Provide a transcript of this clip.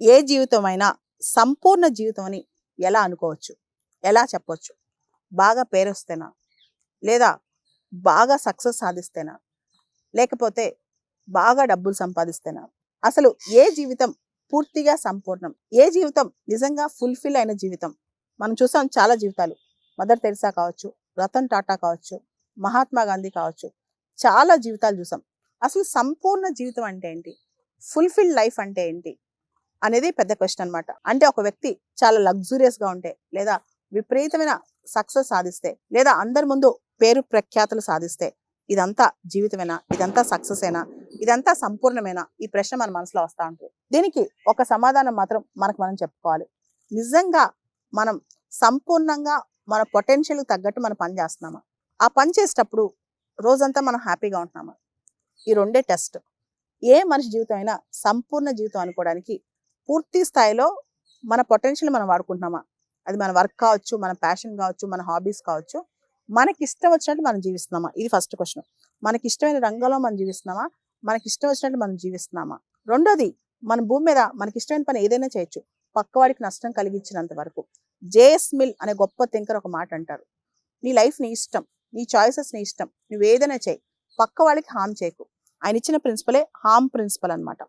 ఏ జీవితమైనా సంపూర్ణ జీవితం అని ఎలా అనుకోవచ్చు? ఎలా చెప్పొచ్చు? బాగా పేరొస్తేనా? లేదా బాగా సక్సెస్ సాధిస్తేనా? లేకపోతే బాగా డబ్బులు సంపాదిస్తేనా? అసలు ఏ జీవితం పూర్తిగా సంపూర్ణం? ఏ జీవితం నిజంగా ఫుల్‌ఫిల్ అయిన జీవితం? మనం చూసాం చాలా జీవితాలు. మదర్ తెరిసా కావచ్చు, రతన్ టాటా కావచ్చు, మహాత్మా గాంధీ కావచ్చు. చాలా జీవితాలు చూసాం. అసలు సంపూర్ణ జీవితం అంటే ఏంటి? ఫుల్‌ఫిల్ లైఫ్ అంటే ఏంటి? అనేది పెద్ద క్వెషన్ అన్నమాట. అంటే ఒక వ్యక్తి చాలా లగ్జూరియస్‌గా ఉంటే, లేదా విపరీతమైన సక్సెస్ సాధిస్తే, లేదా అందరి ముందు పేరు ప్రఖ్యాతులు సాధిస్తే, ఇదంతా జీవితమేనా? ఇదంతా సక్సెసేనా? ఇదంతా సంపూర్ణమేనా? ఈ ప్రశ్న మన మనసులో వస్తా ఉంటది. దీనికి ఒక సమాధానం మాత్రం మనకు మనం చెప్పుకోవాలి. నిజంగా మనం సంపూర్ణంగా మన పొటెన్షియల్‌కి తగ్గట్టు మనం పని చేస్తున్నామా? ఆ పని చేసేటప్పుడు రోజంతా మనం హ్యాపీగా ఉంటున్నామా? ఈ రెండే టెస్ట్. ఏ మనిషి జీవితం అయినా సంపూర్ణ జీవితం అనుకోవడానికి పూర్తి స్థాయిలో మన పొటెన్షియల్ మనం వాడుకుంటున్నామా? అది మన వర్క్ కావచ్చు, మన ప్యాషన్ కావచ్చు, మన హాబీస్ కావచ్చు. మనకిష్టం వచ్చినట్టు మనం జీవిస్తున్నామా? ఇది ఫస్ట్ క్వెషన్. మనకిష్టమైన రంగంలో మనం జీవిస్తున్నామా? మనకిష్టం వచ్చినట్టు మనం జీవిస్తున్నామా? రెండోది, మన భూమి మీద మనకిష్టమైన పని ఏదైనా చేయొచ్చు. పక్కవాడికి నష్టం కలిగించినంత వరకు. జేఎస్ మిల్ అనే గొప్ప థింకర్ ఒక మాట అంటారు. నీ లైఫ్ నీ ఇష్టం. నీ చాయిసెస్ నీ ఇష్టం. నువ్వేదైనా చెయ్యి. పక్క వాళ్ళకి హార్మ్ చేయకు. ఆయన ఇచ్చిన ప్రిన్సిపలే హార్మ్ ప్రిన్సిపల్ అన్నమాట.